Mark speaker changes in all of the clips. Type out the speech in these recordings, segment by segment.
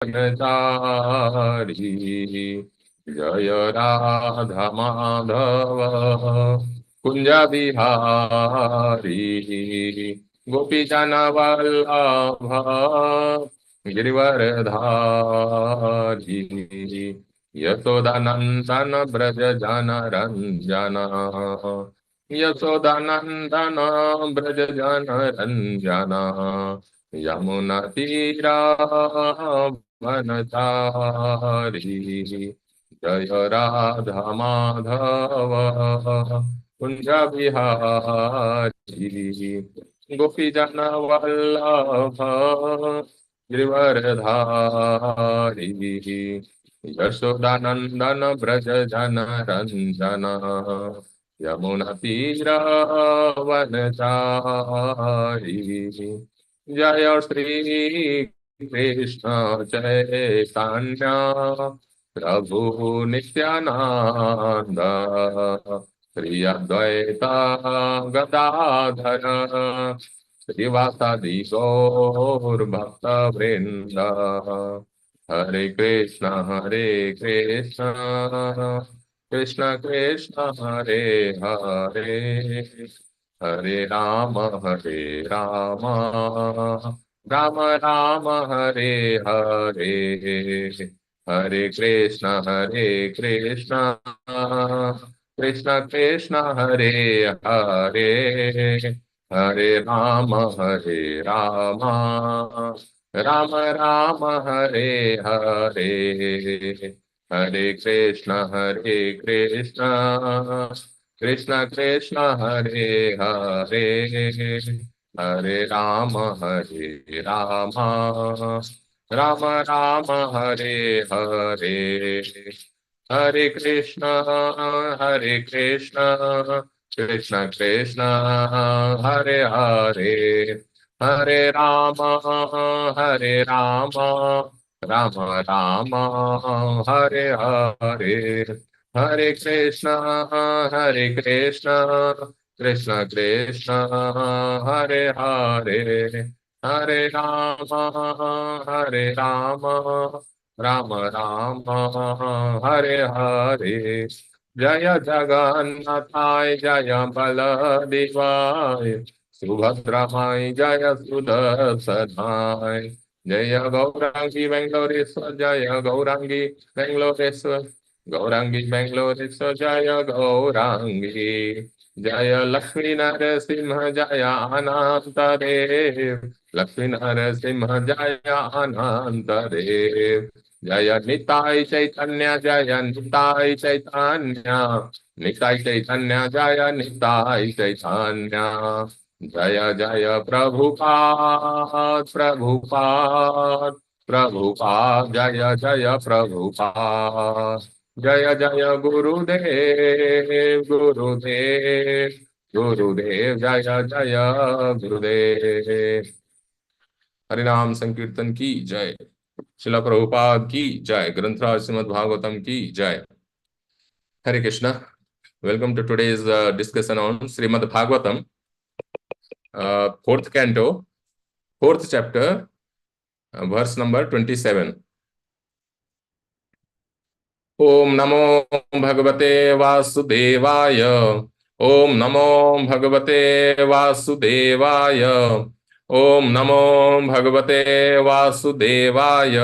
Speaker 1: वनचारी जय राधा माधव कुंज बिहारी गोपीजन वल्लभ गिरिवरधारी यशोदानंदन ब्रज जन रंजन यशोदानंदन ब्रज जन रंजन यमुना तीरा वनचारी जय राधा माधव कुंज बिहारी गोपीजन वल्लभ गिरिवरधारी यशोदानंदन ब्रज जन रंजन यमुना तीरा वनचारी जय श्री कृष्ण चैतन्य प्रभु नित्यानंद श्री अद्वैता गदाधर श्रीवासादि गौर भक्त वृंद हरे कृष्ण कृष्ण कृष्ण हरे हरे हरे राम राम राम हरे हरे हरे कृष्ण कृष्ण कृष्ण हरे हरे हरे राम राम राम हरे हरे हरे कृष्ण कृष्ण कृष्ण हरे हरे हरे राम राम राम हरे हरे हरे कृष्ण कृष्ण कृष्ण हरे हरे हरे राम राम राम हरे हरे हरे कृष्ण कृष्ण कृष्ण हरे हरे हरे राम राम राम हरे हरे जय जगन्नाथाय जय बलदेवाय सुभद्रामाय जय सुदर्शनाय जय गौरांगी बेंगलोरेश्वर जय गौरांगी बेंगलोरेश्वर गौरांगी बेंगलोरेश्वर जय गौरांगी जय लक्ष्मी नरसिंह जय अनंत देव लक्ष्मी नरसिंह जय अनंत देव जय निताय चैतन्य जय निताय चैतन्य निताय चैतन्य जय निताय चैतन्य जय जय प्रभुपाद जय जय प्रभुपाद जय जय गुरुदेव जय जय गुरुदेव हरिनाम संकीर्तन की जय शिला प्रभुपाद की जय ग्रंथराज श्रीमद् भागवतम की जय Hare Krishna welcome to today's discussion on Srimad Bhagavatam fourth canto fourth chapter verse number 27 ओम नमो भगवते वासुदेवाय ओम नमो भगवते वासुदेवाय ओम नमो भगवते वासुदेवाय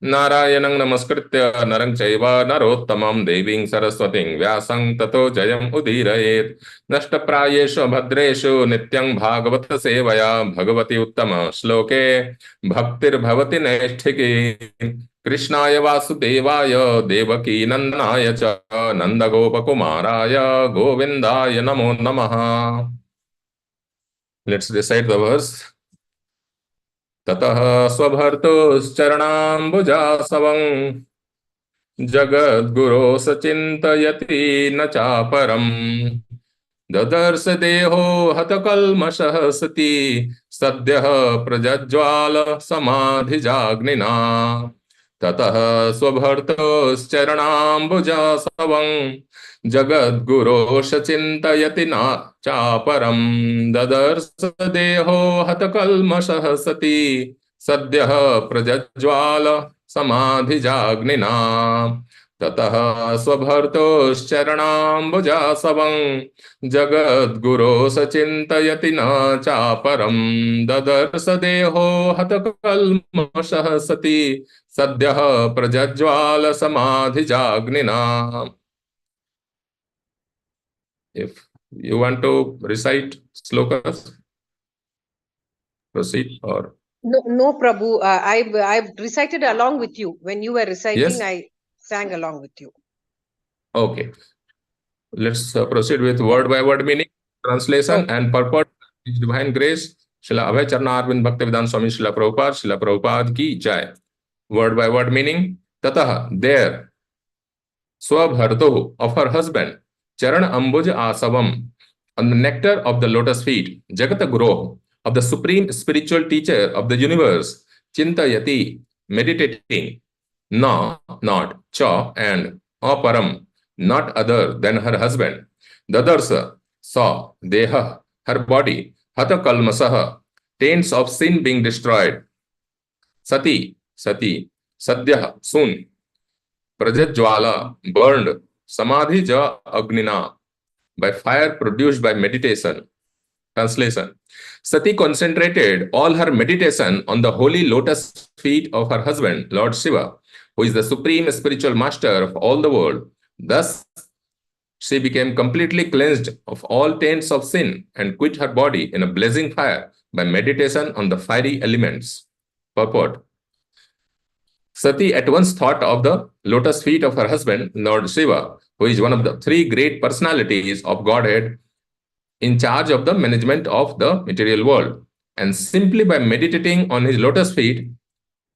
Speaker 1: नारायणं नमस्कृत्य नरं चैव नरोत्तमं देवीं सरस्वतीं व्यासं ततो जयम् उदीरयेत् नष्टप्रायेषु भद्रेषु नित्यं भागवत सेवया भगवति उत्तम श्लोके भक्तिर्भवति नैष्ठिकी कृष्णाय वासुदेवाय देवकी नंदनाय च नंदगोपकुमाराय गोविंदाय नमो नमः लेट्स रिसाइट द वर्स ततः स्वभर्तुश्चरणाम्बुजासवं जगद्गुरो सचिन्तयति न चापरम् ददर्श देहो हतकल्मषः सती सद्यः प्रज्ज्वाल समाधिजाग्निना ततः स्वभर्तुश्चरणाम्बुजासवं जगद्गुरोश चिन्तयति न चापरं ददर्श देहो हतकल्मषः सती सद्यः प्रज्ज्वाल समाधिजाग्निना ततः स्वभर्तोश्चरणाम्बुजासवं जगद्गुरो सचिन्तयति न चापरं ददर्श देहो हतकल्मषः सति सद्यः प्रज्ज्वाल समाधिजाग्निना. If you want to recite slokas, proceed or
Speaker 2: No, no, Prabhu. I recited along with you. When you were reciting,
Speaker 1: yes?
Speaker 2: I sang along with you.
Speaker 1: Okay. Let's proceed with word by word meaning, translation,
Speaker 2: Okay.
Speaker 1: and purport. His divine grace. Srila Abhay Charna Arvind Bhaktivedanta Swami Srila Prabhupada ki jai. Word by word meaning. Tatah, there. Swabharto, of her husband. Charan Ambuj Asavam, on the nectar of the lotus feet. Jagata Guru, of the supreme spiritual teacher of the universe. Chintayati, meditating. No, not. Cha and Aparam, not other than her husband. Dadarsa, saw. Deha, her body. Hatha kalmasaha, taints of sin being destroyed. Sati, sati. Sadyah, soon. Prajajwala, burned. Samadhi ja agnina, by fire produced by meditation. Translation. Sati concentrated all her meditation on the holy lotus feet of her husband, Lord Shiva, who is the supreme spiritual master of all the world. Thus, she became completely cleansed of all taints of sin and quit her body in a blazing fire by meditation on the fiery elements. Purport. Sati at once thought of the lotus feet of her husband, Lord Shiva, who is one of the three great personalities of Godhead in charge of the management of the material world. And simply by meditating on his lotus feet,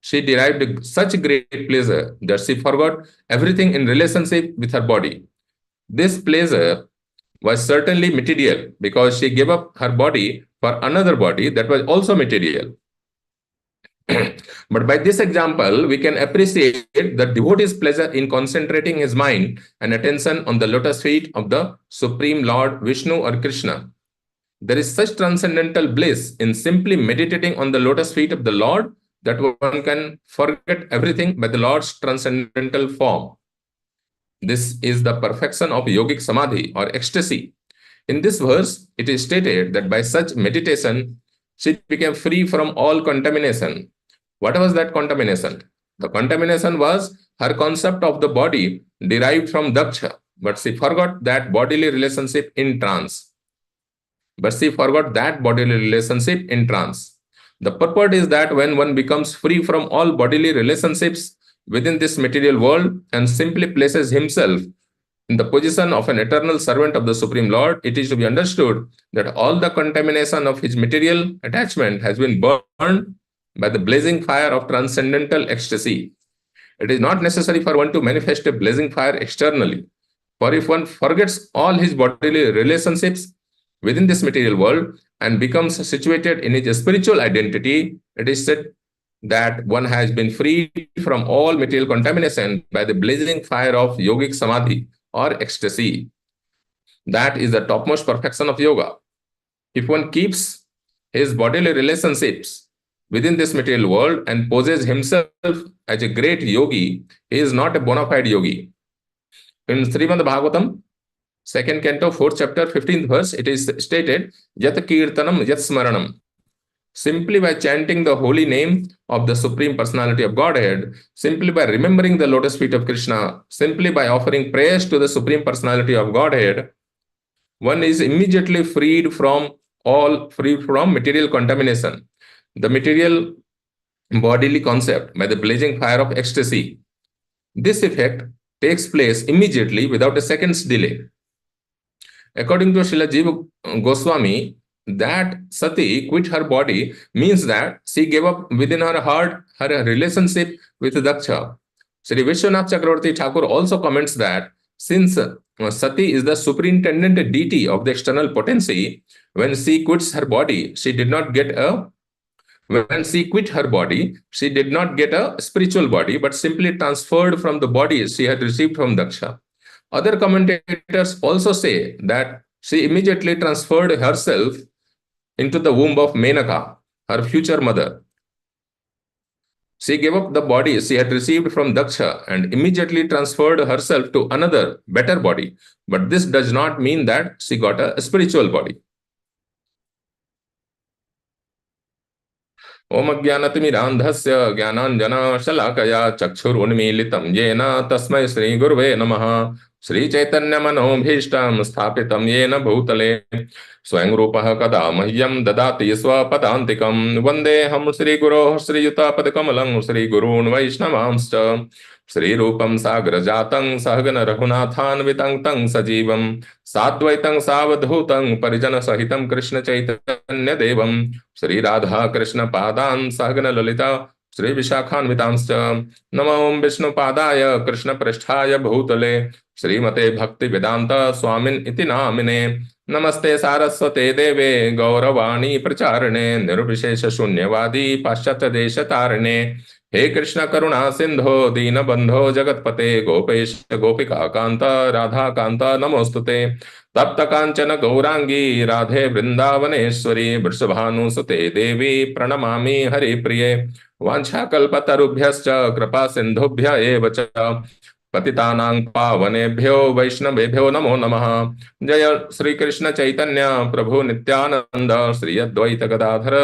Speaker 1: she derived such great pleasure that she forgot everything in relationship with her body. This pleasure was certainly material because she gave up her body for another body that was also material. But by this example, we can appreciate the devotee's pleasure in concentrating his mind and attention on the lotus feet of the Supreme Lord Vishnu or Krishna. There is such transcendental bliss in simply meditating on the lotus feet of the Lord that one can forget everything by the Lord's transcendental form. This is the perfection of yogic samadhi or ecstasy. In this verse, it is stated that by such meditation, she became free from all contamination. What was that contamination? The contamination was her concept of the body derived from Daksha, but she forgot that bodily relationship in trance. The purport is that when one becomes free from all bodily relationships within this material world and simply places himself in the position of an eternal servant of the Supreme Lord, it is to be understood that all the contamination of his material attachment has been burned by the blazing fire of transcendental ecstasy. It is not necessary for one to manifest a blazing fire externally. For if one forgets all his bodily relationships within this material world and becomes situated in his spiritual identity, it is said that one has been freed from all material contamination by the blazing fire of yogic samadhi or ecstasy. That is the topmost perfection of yoga. If one keeps his bodily relationships within this material world and poses himself as a great yogi, he is not a bona fide yogi. In Srimad Bhagavatam, 2nd canto, 4th chapter, 15th verse, it is stated, Yat Kirtanam Yat Smaranam. Simply by chanting the holy name of the Supreme Personality of Godhead, simply by remembering the lotus feet of Krishna, simply by offering prayers to the Supreme Personality of Godhead, one is immediately freed from material contamination, the material bodily concept by the blazing fire of ecstasy. This effect takes place immediately without a second's delay. According to Srila Jiva Goswami, that Sati quit her body means that she gave up within her heart her relationship with Daksha. Sri Vishwanath Chakravarti Thakur also comments that since Sati is the superintendent deity of the external potency, when she quits her body, she did not get a spiritual body, but simply transferred from the body she had received from Daksha. Other commentators also say that she immediately transferred herself into the womb of Menaka, her future mother. She gave up the body she had received from Daksha and immediately transferred herself to another, better body. But this does not mean that she got a spiritual body. ओम अज्ञानतिमिरान्धस्य ज्ञानाञ्जनशलाकया चक्षुरुन्मीलितं येन तस्मै श्रीगुरुवे नमः। श्रीचैतन्यमनोभीष्टं स्थापितं येन भूतले स्वयं रूपः कदा मह्यं ददाति स्वपदान्तिकं। वन्देऽहं श्रीगुरोः श्रीयुतापदकमलं श्रीगुरून् वैष्णवांश्च श्रीरूपं साग्रजातं सहगन रघुनाथान्वितं तं सजीवं साद्वैतं सावधूतं परिजनसहितं कृष्णचैतन्यदेवं श्री राधा कृष्ण पादान सहगन ललिता श्री विशाखान्वितांश्च नमो विष्णुपादाय कृष्ण पृष्ठाय भूतले श्रीमते भक्ति वेदांत स्वामिन इति नामिने नमस्ते सारस्वते देवे गौरवाणी प्रचारिणे निर्विशेष शून्यवादी पाश्चात्य देश तारिणे हे कृष्ण करुणा सिंधो दीनबंधो जगतपते गोपेश गोपिका कांत राधा कांत नमोस्तुते तप्त कांचन गौरांगी राधे वृंदावनेश्वरी वृषभानुसुते देवी प्रणमामि हरिप्रिये वाञ्छाकल्पतरुभ्यश्च कृपा सिन्धुभ्य एव च पतितानां पावनेभ्यो वैष्णवेभ्यो नमो नमः। जय श्री कृष्ण चैतन्य प्रभु नित्यानंद श्री अद्वैत गदाधर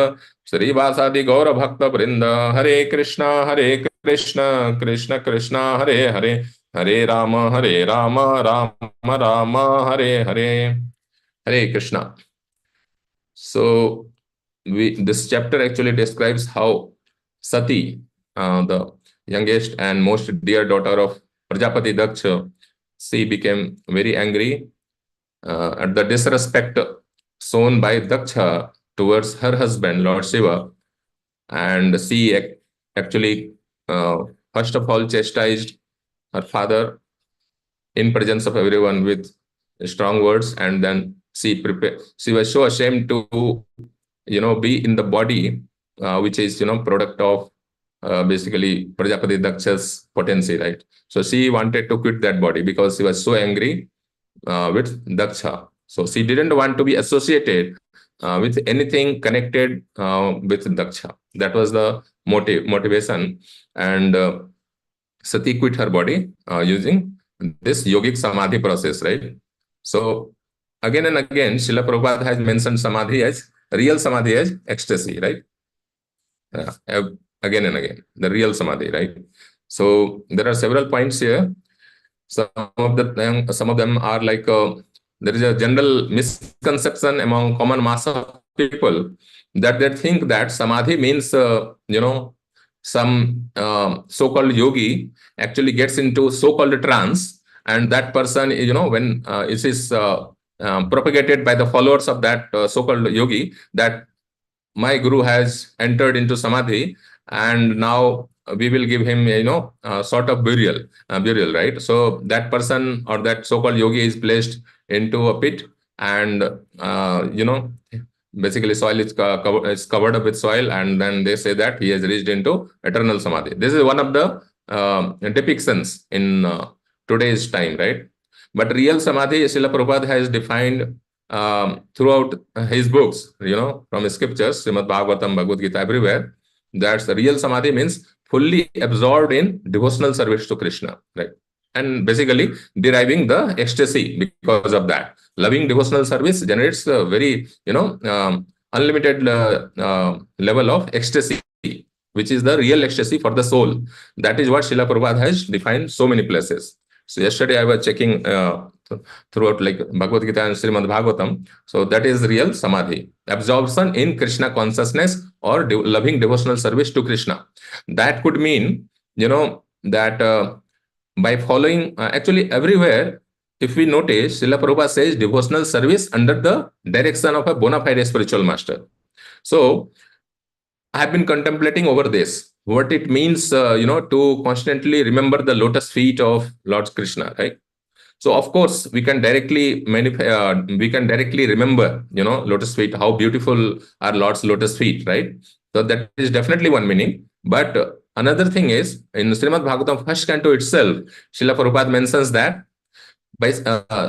Speaker 1: श्रीवासादि गौर भक्त वृंद हरे Krishna Krishna Krishna Hare Hare Hare Ram Ram Ram Hare Hare Hare Krishna. So this chapter actually describes how Sati, the youngest and most dear daughter of Prajapati Daksha, she became very angry at the disrespect shown by Daksha towards her husband, Lord Shiva, and she actually first of all chastised her father in presence of everyone with strong words, and then she was so ashamed to be in the body which is product of basically Prajapati Daksha's potency, right? So she wanted to quit that body because she was so angry with Daksha. So she didn't want to be associated with anything connected with Daksha. That was the motivation, and Sati quit her body using this yogic samadhi process, right? So again and again, Srila Prabhupada has mentioned samadhi as real samadhi as ecstasy, right? Again and again, the real samadhi, right? So there are several points here. Some of them are like there is a general misconception among common mass of people that they think that samadhi means some so-called yogi actually gets into so-called trance, and that person when it is propagated by the followers of that so-called yogi that my guru has entered into samadhi, and now we will give him sort of burial, right? So that person or that so-called yogi is placed into a pit, and basically soil is covered up with soil, and then they say that he has reached into eternal samadhi. This is one of the depictions in today's time, right? But real samadhi, Srila Prabhupada has defined throughout his books, from scriptures, Srimad Bhagavatam, Bhagavad Gita, everywhere. That's the real samadhi means fully absorbed in devotional service to Krishna, right? And basically deriving the ecstasy because of that. Loving devotional service generates a very, unlimited level of ecstasy, which is the real ecstasy for the soul. That is what Srila Prabhupada has defined so many places. So yesterday I was checking throughout like Bhagavad Gita and Srimad Bhagavatam. So that is real samadhi, absorption in Krishna consciousness or loving devotional service to Krishna. That could mean, that by following, actually everywhere, if we notice, Srila Prabhupada says devotional service under the direction of a bona fide spiritual master. So I have been contemplating over this, what it means, to constantly remember the lotus feet of Lord Krishna, right? So of course we can directly remember, lotus feet, how beautiful are Lord's lotus feet, right? So that is definitely one meaning. But another thing is in Srimad Bhagavatam first canto itself, Srila Prabhupada mentions that by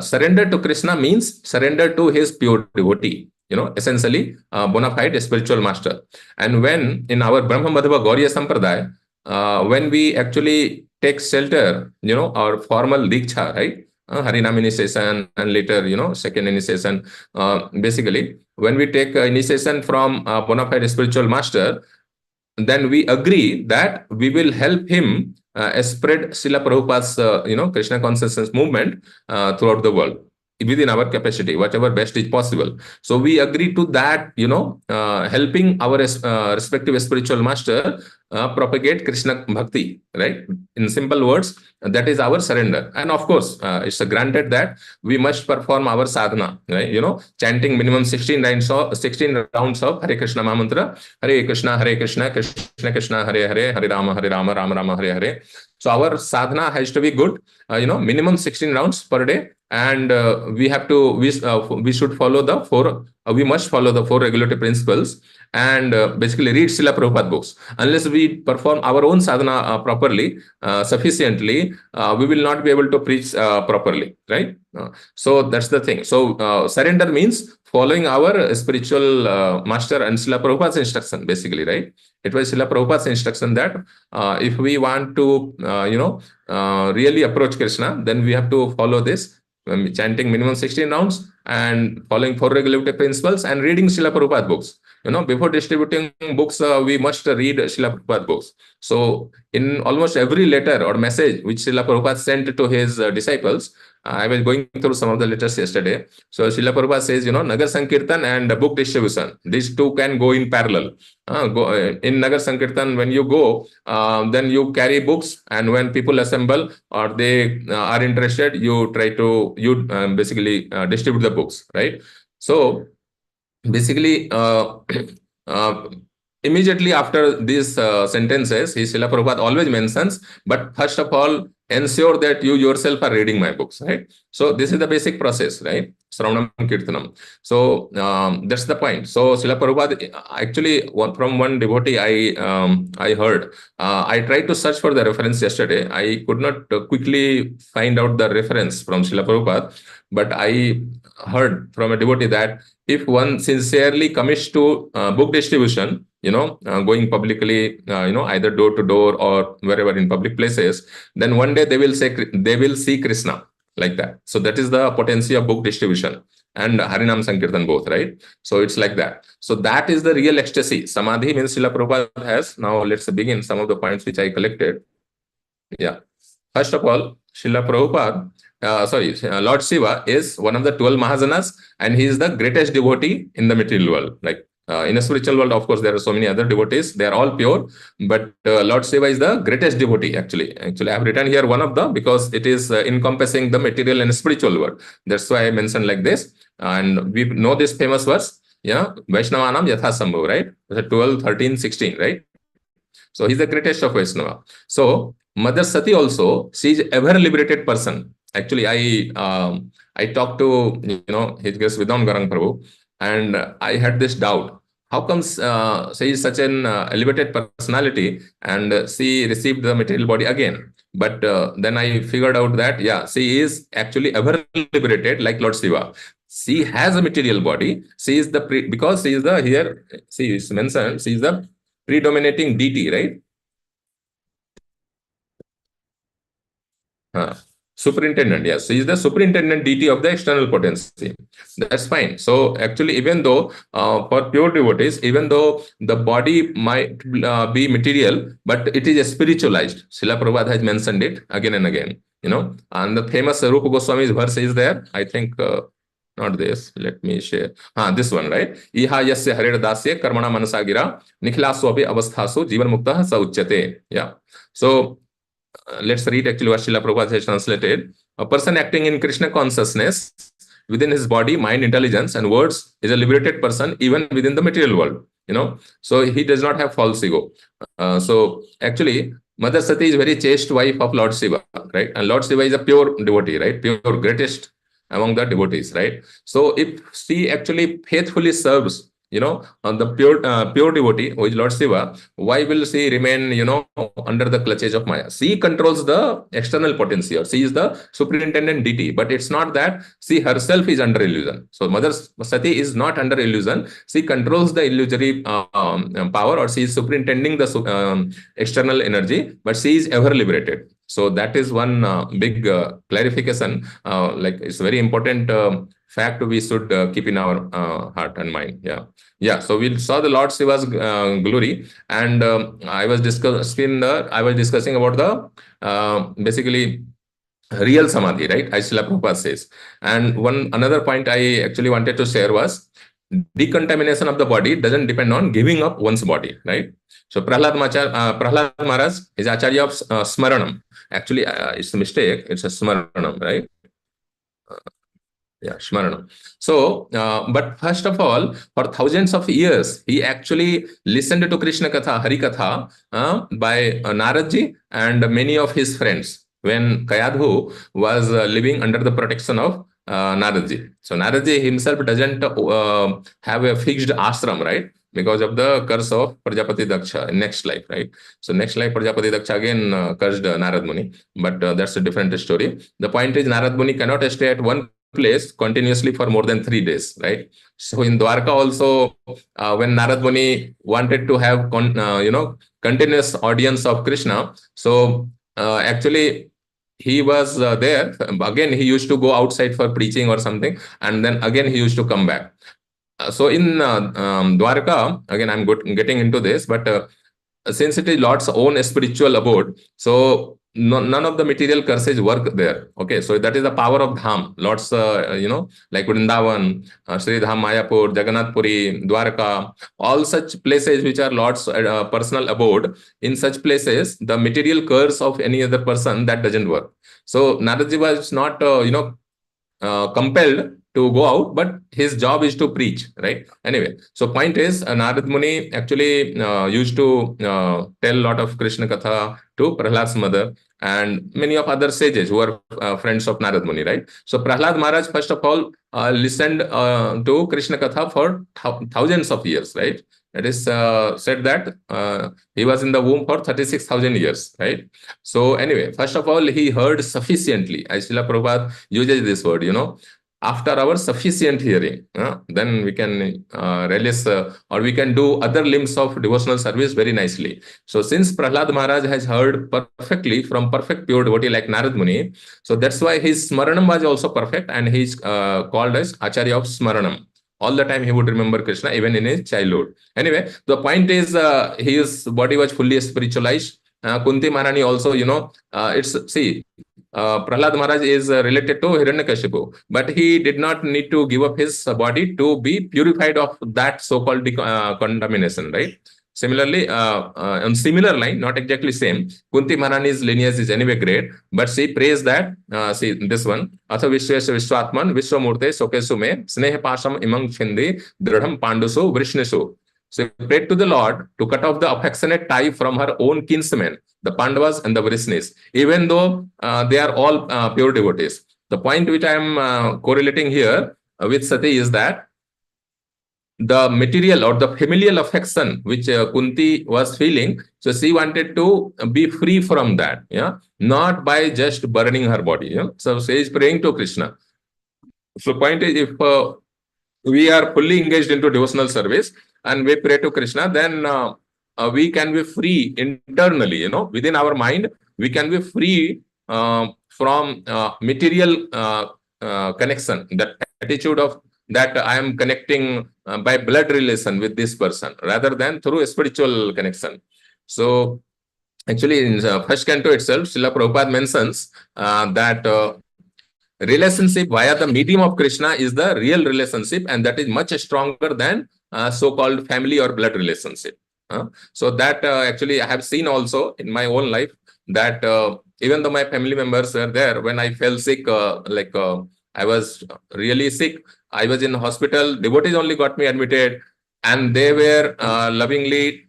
Speaker 1: surrender to Krishna means surrender to his pure devotee, essentially bona fide spiritual master. And when in our Brahma Madhava Gauriya Sampradaya, when we actually take shelter, our formal diksha, right? Harinam initiation and later, second initiation. Basically, when we take initiation from a bona fide spiritual master, then we agree that we will help him spread Srila Prabhupada's, Krishna consciousness movement throughout the world within our capacity, whatever best is possible. So we agree to that, helping our respective spiritual master propagate Krishna bhakti, right? In simple words, that is our surrender. And of course, it's granted that we must perform our sadhana, right? Chanting minimum 16 rounds of Hare Krishna Mahamantra, Hare Krishna, Krishna Krishna, Hare Hare, Hare Rama, Rama Rama, Hare Hare. So our sadhana has to be good, minimum 16 rounds per day. And we should follow the we must follow the four regulative principles and basically read Srila Prabhupada books. Unless we perform our own sadhana properly, sufficiently, we will not be able to preach properly, right? So that's the thing. So surrender means following our spiritual master and Srila Prabhupada's instruction, basically, right? It was Srila Prabhupada's instruction that if we want to, really approach Krishna, then we have to follow this, chanting minimum 16 rounds and following four regulative principles and reading Srila Prabhupada books. Before distributing books, we must read Srila Prabhupada books. So in almost every letter or message which Srila Prabhupada sent to his disciples, I was going through some of the letters yesterday. So Srila Prabhupada says, Nagar Sankirtan and book distribution, these two can go in parallel. In Nagar Sankirtan, when you go, then you carry books, and when people assemble or they are interested, you try to basically distribute the books, right? So basically, immediately after these sentences, Srila Prabhupada always mentions, but first of all, ensure that you yourself are reading my books, right? So this is the basic process, right? Sravanam Kirtanam. So that's the point. So Srila Prabhupada, actually, from one devotee I heard, I tried to search for the reference yesterday. I could not quickly find out the reference from Srila Prabhupada, but I heard from a devotee that if one sincerely commits to book distribution, going publicly, either door to door or wherever in public places, then one day they will see Krishna, like that. So that is the potency of book distribution and Harinam Sankirtan both, right? So it's like that. So that is the real ecstasy. Samadhi means Srila Prabhupada has. Now let's begin some of the points which I collected. Yeah. First of all, Srila Prabhupada, Lord Shiva is one of the 12 Mahajanas, and he is the greatest devotee in the material world. Like in a spiritual world, of course, there are so many other devotees. They are all pure, but Lord Shiva is the greatest devotee, actually. Actually, I have written here one of them because it is encompassing the material and spiritual world. That's why I mentioned like this. And we know this famous verse, Vaishnavanam Yatha Sambhav, right? 12, 13, 16, right? So he's the greatest of Vaishnava. So Mother Sati also, she is ever liberated person. Actually, I talked to His Grace Vidwan Garang Prabhu, and I had this doubt. How comes she is such an elevated personality and she received the material body again? But then I figured out that she is actually ever liberated like Lord Shiva. She has a material body. She is because she is the here. She is mentioned. She is the predominating deity, right? Superintendent, yes. He is the superintendent deity of the external potency. That's fine. So actually, even though for pure devotees, even though the body might be material, but it is spiritualized. Srila Prabhupada has mentioned it again and again. And the famous Rupa Goswami's verse is there. I think not this. Let me share. This one, right? Iha yasya harir dasya karmana manasagira nikhlasu abhi avasthasu jivan mukta sa uchyate. Yeah. So let's read actually what Srila Prabhupada has translated. A person acting in Krishna consciousness within his body, mind, intelligence, and words is a liberated person even within the material world. So he does not have false ego. So actually, Mother Sati is very chaste wife of Lord Shiva, right? And Lord Shiva is a pure devotee, right? Pure, greatest among the devotees, right? So if she actually faithfully serves, the pure devotee, who is Lord Shiva, why will she remain, under the clutches of Maya? She controls the external potency, or she is the superintendent deity. But it's not that she herself is under illusion. So Mother Sati is not under illusion. She controls the illusory power, or she is superintending the external energy, but she is ever liberated. So that is one big clarification. Like, it's very important fact we should keep in our heart and mind. Yeah. So we saw the Lord Shiva's glory, and I was discussing about the basically real samadhi, right? As Srila Prabhupada says. And one another point I actually wanted to share was, decontamination of the body doesn't depend on giving up one's body, right? So Prahlad Maharaj is Acharya of Smaranam. Actually, it's a mistake. It's a Smaranam, right? Yeah, Shmaranam. So, but first of all, for thousands of years, he actually listened to Krishna Katha, Hari Katha by Naradji and many of his friends when Kayadhu was living under the protection of Naradji. So, Naradji himself doesn't have a fixed ashram, right? Because of the curse of Prajapati Daksha in next life, right? So, next life, Prajapati Daksha again cursed Narad Muni, but that's a different story. The point is, Narad Muni cannot stay at one place continuously for more than 3 days, right? So in Dwarka also, when Narad Muni wanted to have continuous audience of Krishna, so actually he was there. Again, he used to go outside for preaching or something, and then again he used to come back. So in Dwarka, again I'm getting into this, but since it is Lord's own spiritual abode, so none of the material curses work there. Okay, so that is the power of Dham. Lord's, like Vrindavan, Sri Dham, Mayapur, Jagannath Puri, Dwarka, all such places which are Lord's personal abode. In such places, the material curse of any other person, that doesn't work. So Naradji was not, compelled to go out, but his job is to preach, right? Anyway, so point is, Narad Muni actually used to tell a lot of Krishna Katha to Prahlad's mother and many of other sages who are friends of Narad Muni, right? So Prahlad Maharaj, first of all, listened to Krishna Katha for thousands of years, right? It is said that he was in the womb for 36,000 years, right? So anyway, first of all, he heard sufficiently. As Srila Prabhupada uses this word, after our sufficient hearing, then we can release or we can do other limbs of devotional service very nicely. So since Prahlad Maharaj has heard perfectly from perfect pure devotee like Narad Muni, so that's why his Smaranam was also perfect, and he's called as Acharya of Smaranam. All the time he would remember Krishna, even in his childhood. Anyway, the point is, his body was fully spiritualized. Kunti Maharani also, Prahlad Maharaj is related to Hiranyakashipu, but he did not need to give up his body to be purified of that so-called contamination, right? Similarly, on similar line, not exactly same, Kunti Maharani's lineage is anyway great, but she prays that, see this one, Atha Vishwesha Vishwatman Vishwamurte Sokesu me Sneha Pasham Imang Chindi Dridham Pandusu Vrishnisu. So he prayed to the Lord to cut off the affectionate tie from her own kinsmen, the Pandavas and the Vrishnis, even though they are all pure devotees. The point which I am correlating here with Sati is that the material or the familial affection which Kunti was feeling, so she wanted to be free from that, not by just burning her body. So she is praying to Krishna. So point is, if we are fully engaged into devotional service and we pray to Krishna, then we can be free internally, within our mind, we can be free from material connection, that attitude of that I am connecting by blood relation with this person rather than through a spiritual connection. So actually in first canto itself, Srila Prabhupada mentions that relationship via the medium of Krishna is the real relationship, and that is much stronger than so-called family or blood relationship. So that actually I have seen also in my own life, that even though my family members were there, when I fell sick, I was really sick, I was in hospital, devotees only got me admitted, and they were lovingly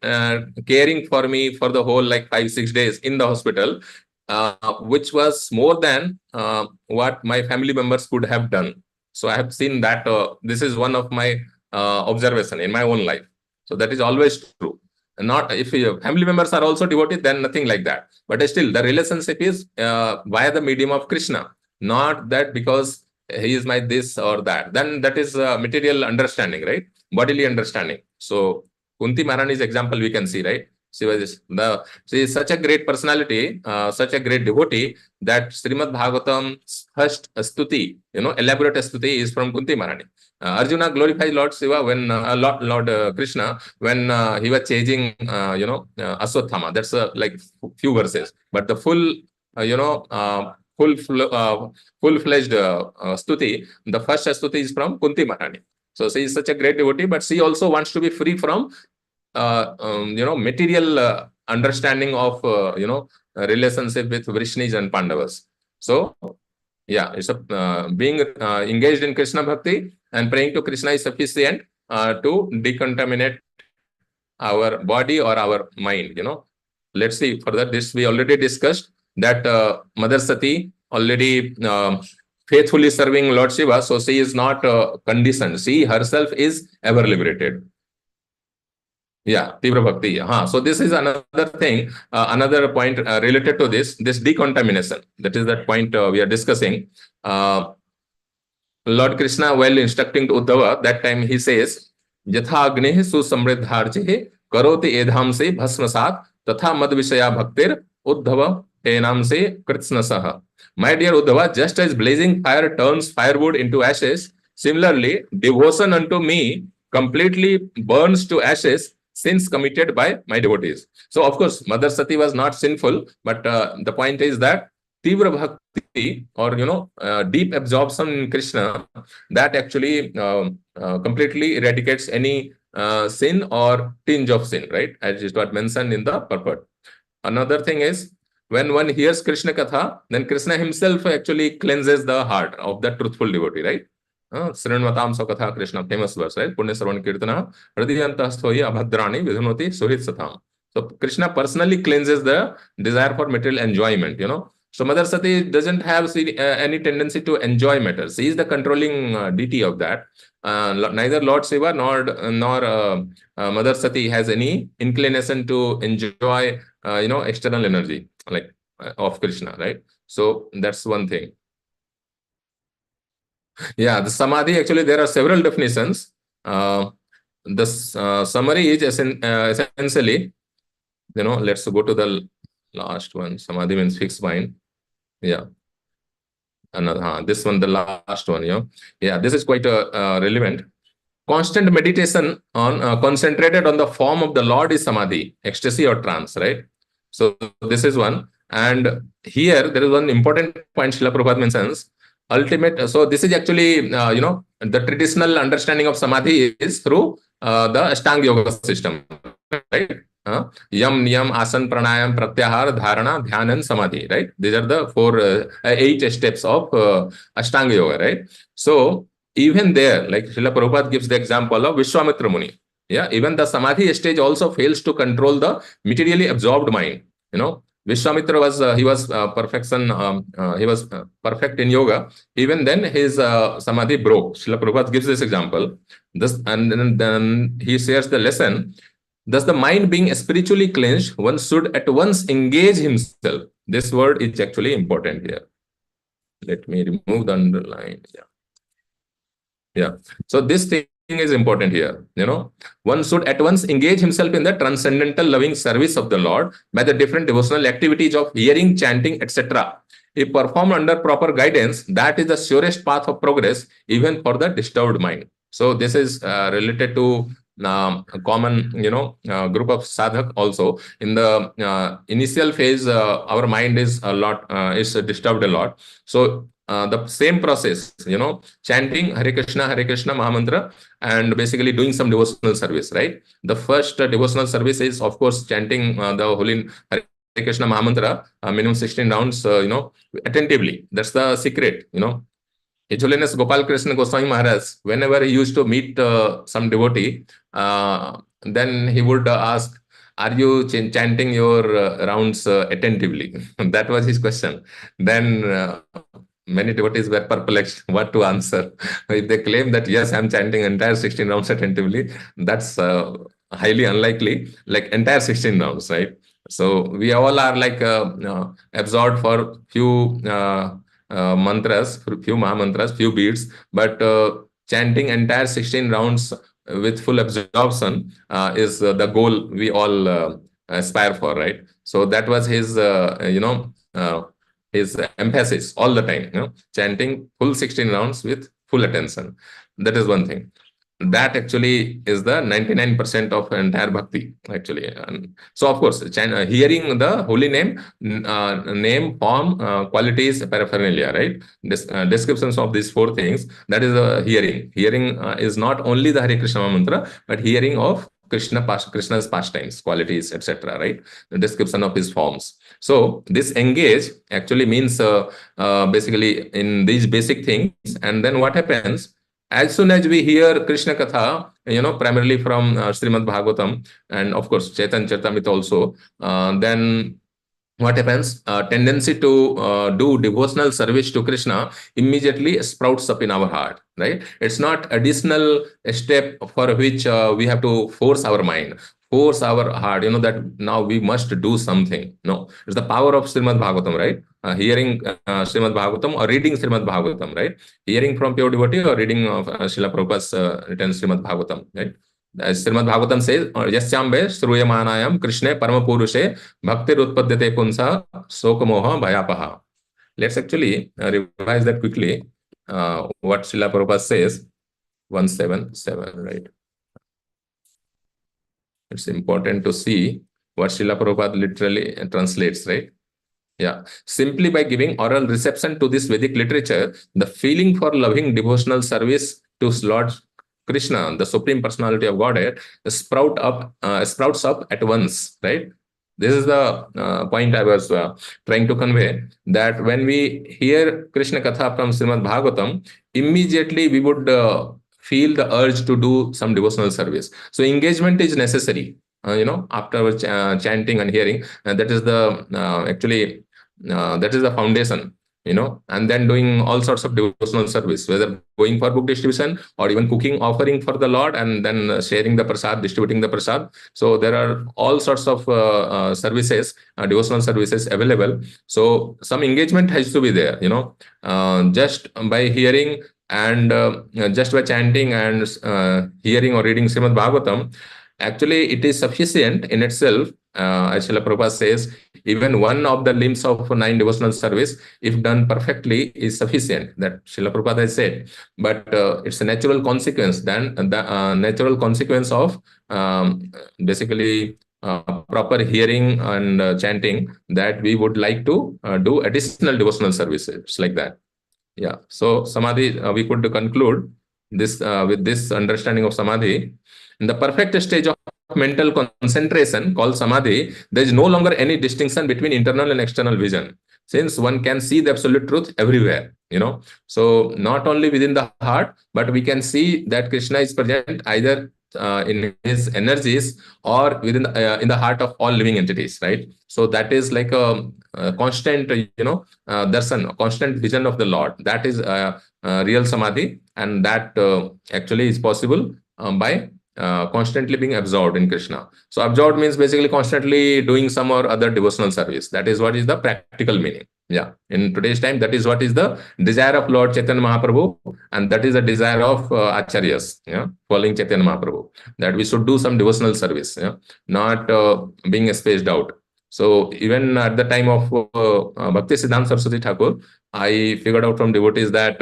Speaker 1: caring for me for the whole 5-6 days in the hospital, which was more than what my family members could have done. So I have seen that this is one of my observation in my own life. So that is always true. Not if your family members are also devotees, then nothing like that. But still, the relationship is via the medium of Krishna, not that because he is my this or that. Then that is material understanding, right? Bodily understanding. So Kunti Maharani's example we can see, right? She is such a great personality, such a great devotee that Srimad Bhagavatam's first stuti, elaborate stuti is from Kunti Maharani. Arjuna glorifies Lord Shiva when Lord Krishna when he was chasing Aswathama. That's like few verses, but the full full-fledged stuti, the first stuti is from Kunti Maharani. So she is such a great devotee, but she also wants to be free from material understanding of relationship with Vrishnis and Pandavas. So yeah, it's being engaged in Krishna Bhakti and praying to Krishna is sufficient to decontaminate our body or our mind. Let's see further. This we already discussed that Mother Sati already faithfully serving Lord Shiva, so she is not conditioned. She herself is ever liberated. Yeah, Tivra Bhakti. So this is another thing, another point related to this decontamination. That is that point we are discussing. Lord Krishna, while instructing to Uddhava, that time he says, Yatha agnehi susamriddharjehe karoti edham se bhasmasat tatha mad vishaya bhaktir Uddhava enam se kritsnasaha. My dear Uddhava, just as blazing fire turns firewood into ashes, similarly, devotion unto me completely burns to ashes sins committed by my devotees. So, of course, Mother Sati was not sinful, but the point is that Tivra Bhakti or deep absorption in Krishna that actually completely eradicates any sin or tinge of sin, right? As is what mentioned in the purport. Another thing is when one hears Krishna Katha, then Krishna himself actually cleanses the heart of the truthful devotee, right? Srinvatam Sakatha Krishna, famous verse, right? Punya Sarvan Kirtana, Hridiyantasthoyi Abhadrani Vidhunoti Suhit Satham. So Krishna personally cleanses the desire for material enjoyment, So Mother Sati doesn't have any tendency to enjoy matter. She is the controlling deity of that. Neither Lord Shiva nor Mother Sati has any inclination to enjoy, external energy like of Krishna, right? So that's one thing. Yeah, the samadhi, actually, there are several definitions. The summary is essentially, let's go to the last one. Samadhi means fixed mind. Yeah. Another, this one, the last one, Yeah, this is quite relevant. Constant meditation on concentrated on the form of the Lord is samadhi, ecstasy or trance, right? So this is one. And here there is one important point Srila Prabhupada mentions. Ultimate. So this is actually, the traditional understanding of samadhi is through the Ashtanga Yoga system, right? Yam, Niyam, Asan, Pranayam, Pratyahar, Dharana, Dhyan, and Samadhi, right? These are the 8 steps of Ashtanga Yoga, right? So even there, like Srila Prabhupada gives the example of Vishwamitra Muni. Yeah, even the Samadhi stage also fails to control the materially absorbed mind. Vishwamitra was he was perfection. He was perfect in yoga. Even then, his Samadhi broke. Srila Prabhupada gives this example. And then he shares the lesson. Thus, the mind being spiritually cleansed, one should at once engage himself. This word is actually important here. Let me remove the underline. Yeah. So this thing is important here. One should at once engage himself in the transcendental loving service of the Lord by the different devotional activities of hearing, chanting, etc. If performed under proper guidance, that is the surest path of progress, even for the disturbed mind. So this is related to a common, group of sadhak also. In the initial phase, our mind is is disturbed a lot. So the same process, chanting Hare Krishna Mahamantra, and basically doing some devotional service, right? The first devotional service is, of course, chanting the holy Hare Krishna Mahamantra, minimum 16 rounds, attentively. That's the secret, His Holiness Gopal Krishna Goswami Maharaj, whenever he used to meet some devotee, then he would ask, are you chanting your rounds attentively? That was his question. Then many devotees were perplexed what to answer. If they claim that, yes, I'm chanting entire 16 rounds attentively, that's highly unlikely, like entire 16 rounds, right? So we all are like absorbed for few mantras, few Maha mantras, few beats, but chanting entire 16 rounds with full absorption is the goal we all aspire for, right? So that was his, his emphasis all the time, chanting full 16 rounds with full attention. That is one thing. That actually is the 99% of entire bhakti, actually. And so, of course, hearing the holy name, name, form, qualities, paraphernalia, right? Descriptions of these four things, that is the hearing. Hearing is not only the Hare Krishna mantra, but hearing of Krishna's pastimes, qualities, etc., right? The description of his forms. So this engage actually means basically in these basic things. And then what happens? As soon as we hear Krishna Katha, primarily from Srimad Bhagavatam and of course Chaitanya Charitamrita also, then what happens? Tendency to do devotional service to Krishna immediately sprouts up in our heart, right? It's not additional step for which we have to force our mind, force our heart, that now we must do something. No, it's the power of Srimad Bhagavatam, right? Hearing Srimad Bhagavatam or reading Srimad Bhagavatam, right? Hearing from pure devotee or reading of Srila Prabhupada's written Srimad Bhagavatam, right? As Srimad Bhagavatam says, Yasyambe Sruyamanayam Krishne Paramapurushe Bhaktir Utpadyate Punsa Sokamoha Bhayapaha. Let's actually revise that quickly. What Srila Prabhupada says, 177, right? It's important to see what Srila Prabhupada literally translates, right? Yeah. Simply by giving oral reception to this Vedic literature, the feeling for loving devotional service to Lord Krishna, the Supreme Personality of Godhead, sprouts up at once, right? This is the point I was trying to convey, that when we hear Krishna Katha from Srimad Bhagavatam, immediately we would feel the urge to do some devotional service. So engagement is necessary, after chanting and hearing. That is the actually that is the foundation, and then doing all sorts of devotional service, whether going for book distribution or even cooking offering for the Lord and then sharing the prasad, distributing the prasad. So there are all sorts of services, devotional services available. So some engagement has to be there, just by hearing and just by chanting and hearing or reading Srimad Bhagavatam, actually it is sufficient in itself. As Srila Prabhupada says, even one of the limbs of 9 devotional service, if done perfectly, is sufficient. That Srila Prabhupada has said. But it's a natural consequence, then the natural consequence of basically proper hearing and chanting, that we would like to do additional devotional services like that. Yeah. So Samadhi, we could conclude this with this understanding of Samadhi. In the perfect stage of mental concentration called Samadhi, there is no longer any distinction between internal and external vision, since one can see the absolute truth everywhere. So not only within the heart, but we can see that Krishna is present either in his energies or within in the heart of all living entities, right? So that is like a constant, darshan, a constant vision of the Lord. That is real Samadhi, and that actually is possible by constantly being absorbed in Krishna. So absorbed means basically constantly doing some or other devotional service. That is what is the practical meaning. Yeah. In today's time, that is what is the desire of Lord Chaitanya Mahaprabhu, and that is the desire of Acharyas, following Chaitanya Mahaprabhu, that we should do some devotional service, not being spaced out. So even at the time of Bhakti Siddhanta Saraswati Thakur, I figured out from devotees that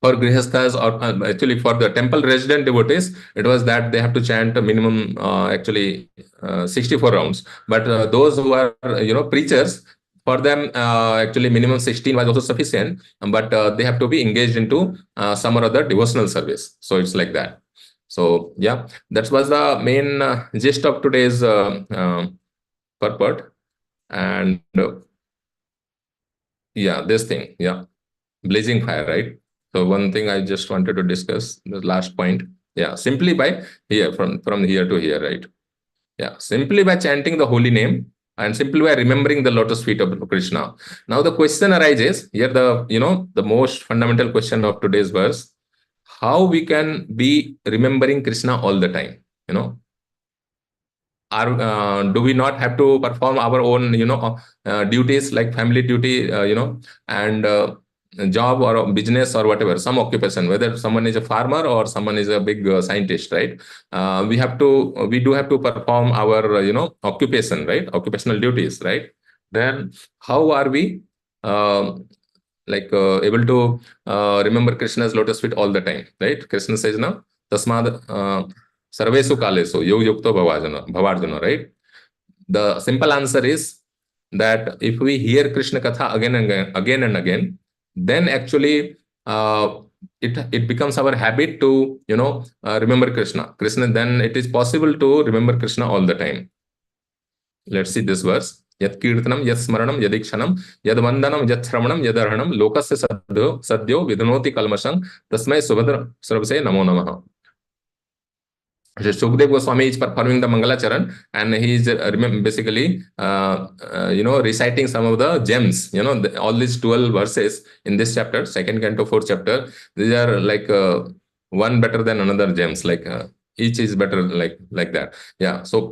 Speaker 1: for grihasthas, or actually for the temple resident devotees, it was that they have to chant a minimum 64 rounds. But those who are preachers, for them actually minimum 16 was also sufficient, but they have to be engaged into some or other devotional service. So it's like that. So yeah, that was the main gist of today's purport. And yeah, this thing, yeah, blazing fire, right? So one thing I just wanted to discuss, the last point. Yeah, simply by here, from here to here, right? Yeah, simply by chanting the holy name, and simply by remembering the lotus feet of Krishna. Now the question arises here, the most fundamental question of today's verse: how we can be remembering Krishna all the time? Do we not have to perform our own duties, like family duty, and job or a business or whatever, some occupation, whether someone is a farmer or someone is a big scientist, right? We do have to perform our occupation, right? Occupational duties, right? Then how are we able to remember Krishna's lotus feet all the time, right? Krishna says now, tasmad sarvesu kalesu yog yukto bhavarjuna, right? The simple answer is that if we hear Krishna Katha again and again, then actually it becomes our habit to remember Krishna. Then it is possible to remember Krishna all the time. Let's see this verse. Yat kirtanam, yat smaranam, yadikshanam, yad vandanam, yat shravanam, yadarhanam, lokasya sadyo vidnoti kalmasham, tasmai subhadra sarvase namo namaha. Shukdev Goswami is performing the Mangalacharan, and he is basically, reciting some of the gems. All these 12 verses in this chapter, second canto, fourth chapter. These are like one better than another gems. Like each is better, like that. Yeah. So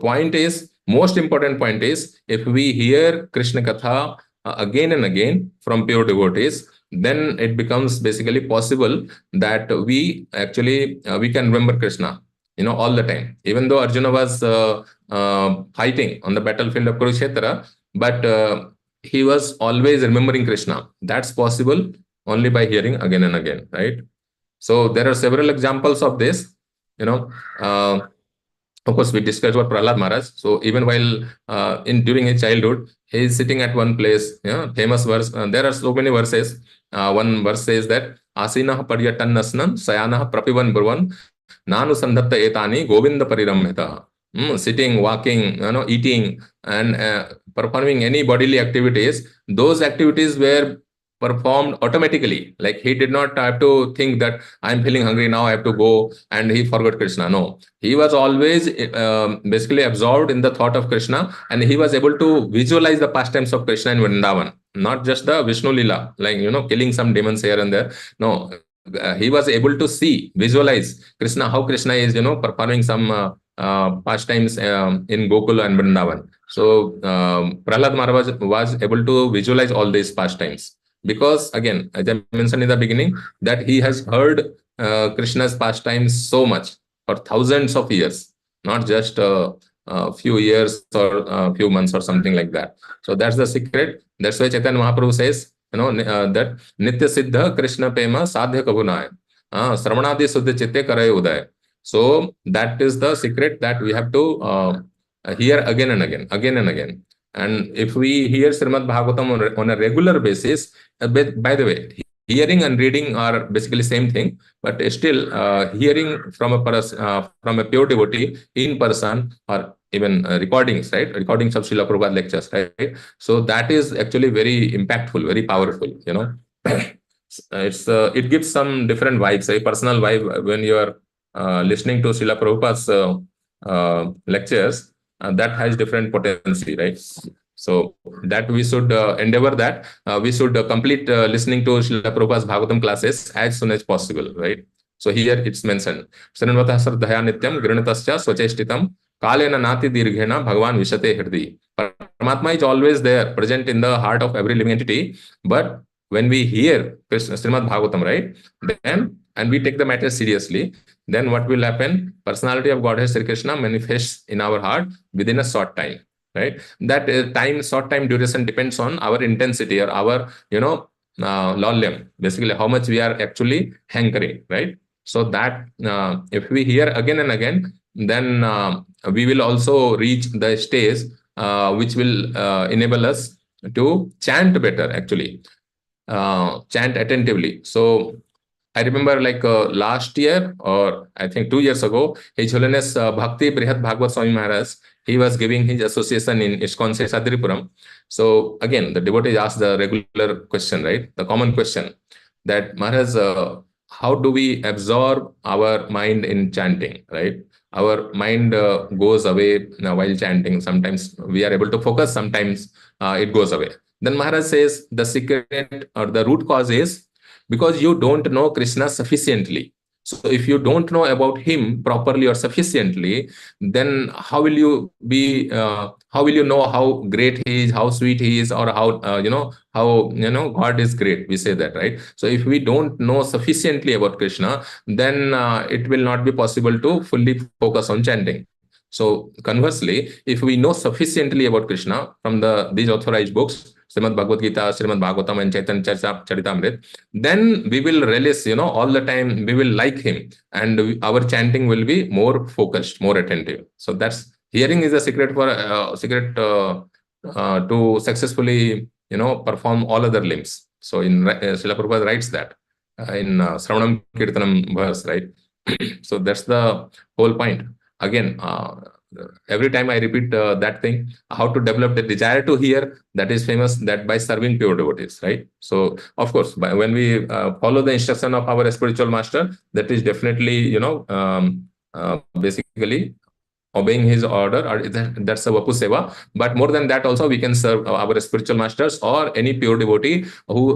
Speaker 1: most important point is, if we hear Krishna Katha again and again from pure devotees, then it becomes basically possible that we actually we can remember Krishna all the time. Even though Arjuna was fighting on the battlefield of Kurukshetra, but he was always remembering Krishna. That's possible only by hearing again and again, right? So there are several examples of this. Of course, we discussed about Prahlad Maharaj. So even while during his childhood, he is sitting at one place. Famous verse. There are so many verses. One verse says that Asinah Paryatan Nasnam Sayanah Prapivan Burvan Nanu Sandhatta Etani Govinda Pariramhita. Sitting, walking, eating, and performing any bodily activities. Those activities were performed automatically. Like he did not have to think that I'm feeling hungry now, I have to go, and he forgot Krishna. No, he was always basically absorbed in the thought of Krishna, and he was able to visualize the pastimes of Krishna in Vrindavan, not just the Vishnu Lila, like killing some demons here and there. No, he was able to visualize Krishna, how Krishna is performing some pastimes in Gokul and Vrindavan. So Prahlad Maharaj was able to visualize all these pastimes, because again, as I mentioned in the beginning, that he has heard Krishna's pastimes so much for thousands of years, not just a few years or a few months or something like that. So that's the secret. That's why Chaitanya Mahaprabhu says, that Nitya Siddha Krishna Pema Sadhya Kabunaya. Sravanadi Suddha Chitte Karaye Uday. So that is the secret, that we have to hear again and again. And if we hear Srimad Bhagavatam on a regular basis, by the way, hearing and reading are basically same thing, but still hearing from a pure devotee in person, or even recordings, right? Recordings of Srila Prabhupada lectures, right? So that is actually very impactful, very powerful. It gives some different vibes, a personal vibe when you are listening to Srila Prabhupada's lectures. That has different potency, right? So that we should endeavor that we should complete listening to Srila Prabhupada's Bhagavatam classes as soon as possible, right? So here it's mentioned, Srinvatah Sardhaya Nityam Grinatascha Swacheshtitam Kalena Nati Dirghena Bhagavan Vishate Hirdi. Paramatma is always there, present in the heart of every living entity. But when we hear Srimad Bhagavatam, right, then, and we take the matter seriously, then what will happen? Personality of Godhead Sri Krishna manifests in our heart within a short time, right? That short time duration depends on our intensity, or our, lallyam, basically how much we are actually hankering, right? So that if we hear again and again, then we will also reach the stage which will enable us to chant better, actually, chant attentively. So I remember, like last year, or I think 2 years ago, His Holiness Bhakti Brihat Bhagavad Swami Maharaj, he was giving his association in Iskcon Seshadripuram. So again, the devotees asked the regular question, right? The common question, that Maharaj, how do we absorb our mind in chanting, right? our mind goes away while chanting. Sometimes we are able to focus, sometimes it goes away. Then Maharaj says the secret or the root cause is because you don't know Krishna sufficiently. So if you don't know about him properly or sufficiently, then how will you know how great he is, how sweet he is, or how God is great? We say that, right? So if we don't know sufficiently about Krishna, then it will not be possible to fully focus on chanting. So conversely, if we know sufficiently about Krishna from these authorized books, Srimad Bhagavad Gita, Srimad Bhagavatam, and Chaitanya Charitamrita, then we will relish, all the time we will like him, and our chanting will be more focused, more attentive. So that's hearing is a secret for to successfully, perform all other limbs. So in Srila Prabhupada writes that in Sravanam Kirtanam verse, right? So that's the whole point. Again, every time I repeat that thing, how to develop the desire to hear, that is famous, that by serving pure devotees, right? So of course, when we follow the instruction of our spiritual master, that is definitely, basically obeying his order, or that's a vapu seva. But more than that also, we can serve our spiritual masters or any pure devotee who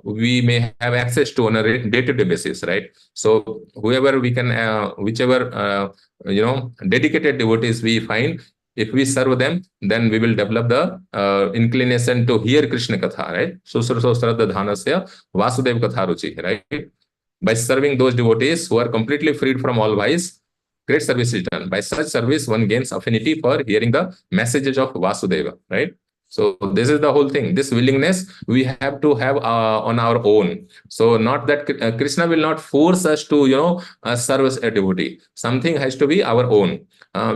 Speaker 1: we may have access to on a day-to-day basis, right? So whoever we can, whichever dedicated devotees we find, if we serve them, then we will develop the inclination to hear Krishna katha, right? Susraso sraddha dhanasya vasudev katha ruchi, right? By serving those devotees who are completely freed from all vice, great service is done. By such service, one gains affinity for hearing the messages of Vasudeva, right? So this is the whole thing. This willingness we have to have on our own. So not that Krishna will not force us to, serve a devotee. Something has to be our own.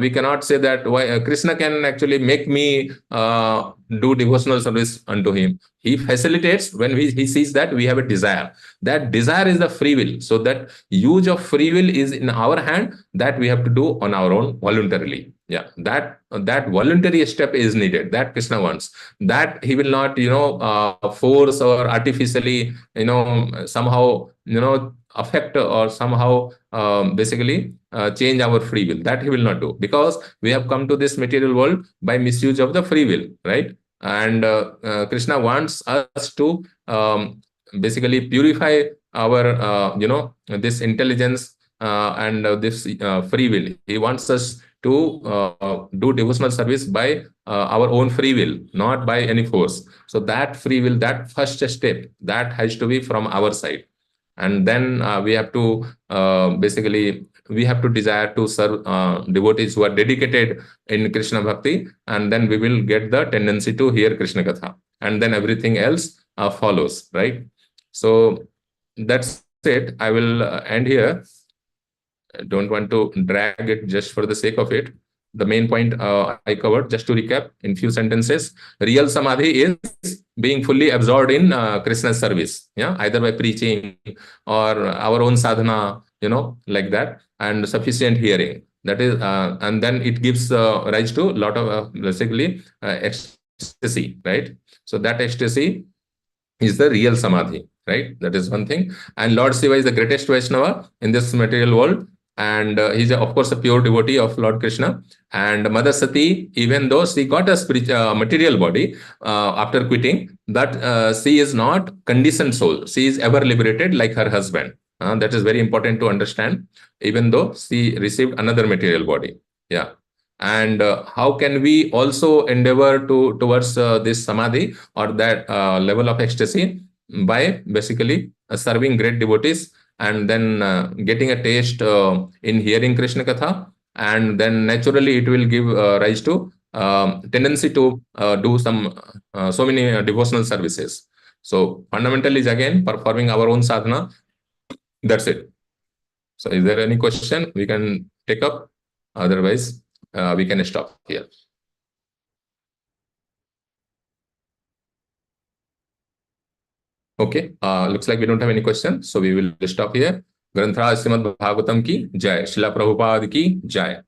Speaker 1: We cannot say that why Krishna can actually make me do devotional service unto him. He facilitates when he sees that we have a desire. That desire is the free will. So that use of free will is in our hand, that we have to do on our own voluntarily. Yeah, that voluntary step is needed, that Krishna wants. That he will not, force or artificially, somehow, affect or somehow basically change our free will. That he will not do, because we have come to this material world by misuse of the free will, right? And Krishna wants us to basically purify our this intelligence and this free will. He wants us to do devotional service by our own free will, not by any force. So that free will, that first step, that has to be from our side. And then we have to basically, we have to desire to serve devotees who are dedicated in Krishna bhakti, and then we will get the tendency to hear Krishna katha, and then everything else follows, right? So that's it. I will end here. I don't want to drag it just for the sake of it. The main point I covered, just to recap in few sentences. Real samadhi is being fully absorbed in Krishna's service, yeah, either by preaching or our own sadhana, like that, and sufficient hearing. That is, and then it gives rise to a lot of basically ecstasy, right? So that ecstasy is the real samadhi, right? That is one thing. And Lord Shiva is the greatest Vaishnava in this material world. And he's, of course, a pure devotee of Lord Krishna. And Mother Sati, even though she got a material body after quitting, but she is not conditioned soul. She is ever liberated like her husband. That is very important to understand, even though she received another material body. Yeah. And how can we also endeavor towards this samadhi or that level of ecstasy? By basically serving great devotees, and then getting a taste in hearing Krishna katha, and then naturally it will give rise to tendency to do some so many devotional services. So fundamental is again performing our own sadhana. That's it. So is there any question we can take up? Otherwise, we can stop here. Okay, looks like we don't have any questions, so we will stop here. ग्रंथराज Shrimad Bhagavatam की जय, शिला प्रभुपाद की जय.